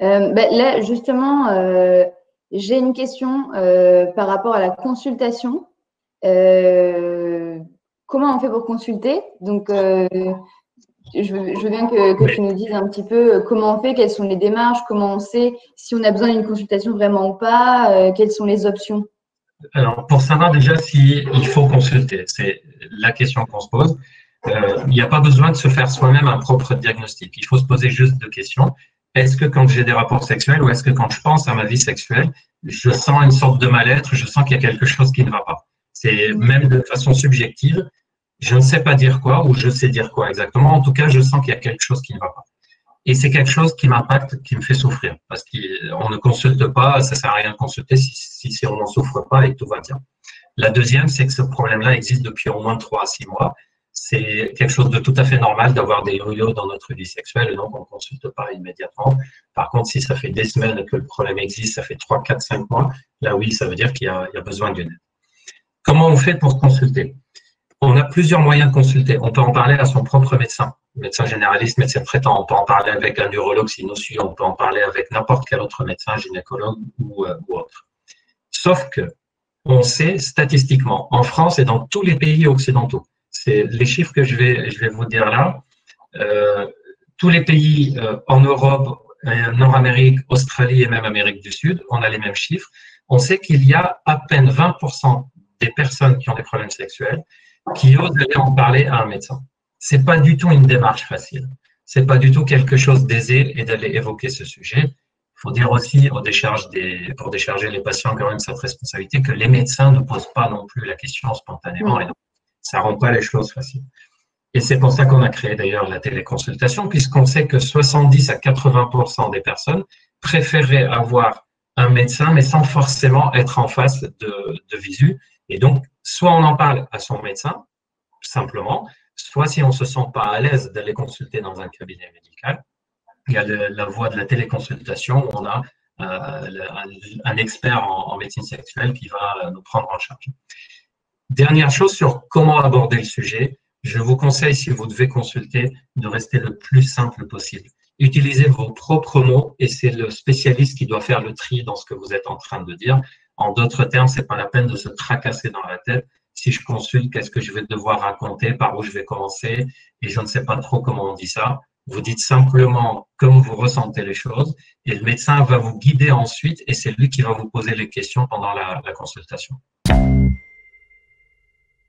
Là, justement, j'ai une question par rapport à la consultation. Comment on fait pour consulter? Donc, je veux bien que tu nous dises un petit peu comment on fait, quelles sont les démarches, comment on sait si on a besoin d'une consultation vraiment ou pas, quelles sont les options. Alors, pour savoir déjà s'il faut consulter, c'est la question qu'on se pose. Il n'y a pas besoin de se faire soi-même un propre diagnostic. Il faut se poser juste deux questions. Est-ce que quand j'ai des rapports sexuels ou est-ce que quand je pense à ma vie sexuelle, je sens une sorte de mal-être, je sens qu'il y a quelque chose qui ne va pas? C'est même de façon subjective. Je ne sais pas dire quoi ou je sais dire quoi exactement. En tout cas, je sens qu'il y a quelque chose qui ne va pas. Et c'est quelque chose qui m'impacte, qui me fait souffrir. Parce qu'on ne consulte pas, ça ne sert à rien de consulter si on n'en souffre pas et que tout va bien. La deuxième, c'est que ce problème-là existe depuis au moins 3 à 6 mois. C'est quelque chose de tout à fait normal d'avoir des yo-yo dans notre vie sexuelle et donc on ne consulte pas immédiatement. Par contre, si ça fait des semaines que le problème existe, ça fait 3, 4, 5 mois, là oui, ça veut dire qu'il y a besoin d'une aide. Comment on fait pour consulter? On a plusieurs moyens de consulter. On peut en parler à son propre médecin, médecin généraliste, médecin traitant. On peut en parler avec un urologue si nous suit. On peut en parler avec n'importe quel autre médecin, gynécologue ou autre. Sauf que on sait statistiquement, en France et dans tous les pays occidentaux, c'est les chiffres que je vais vous dire là, tous les pays en Europe, Nord-Amérique, Australie et même Amérique du Sud, on a les mêmes chiffres. On sait qu'il y a à peine 20% des personnes qui ont des problèmes sexuels qui osent aller en parler à un médecin. C'est pas du tout une démarche facile. C'est pas du tout quelque chose d'aisé et d'aller évoquer ce sujet. Il faut dire aussi, pour décharger les patients quand même cette responsabilité, que les médecins ne posent pas non plus la question spontanément et donc, ça rend pas les choses faciles. Et c'est pour ça qu'on a créé d'ailleurs la téléconsultation, puisqu'on sait que 70 à 80% des personnes préféreraient avoir un médecin, mais sans forcément être en face de visu. Et donc, soit on en parle à son médecin, simplement, soit si on ne se sent pas à l'aise d'aller consulter dans un cabinet médical, il y a la voie de la téléconsultation où on a un expert en médecine sexuelle qui va nous prendre en charge. Dernière chose sur comment aborder le sujet, je vous conseille, si vous devez consulter, de rester le plus simple possible. Utilisez vos propres mots et c'est le spécialiste qui doit faire le tri dans ce que vous êtes en train de dire. En d'autres termes, ce n'est pas la peine de se tracasser dans la tête. Si je consulte, qu'est-ce que je vais devoir raconter, par où je vais commencer, et je ne sais pas trop comment on dit ça. Vous dites simplement comme vous ressentez les choses et le médecin va vous guider ensuite et c'est lui qui va vous poser les questions pendant la consultation.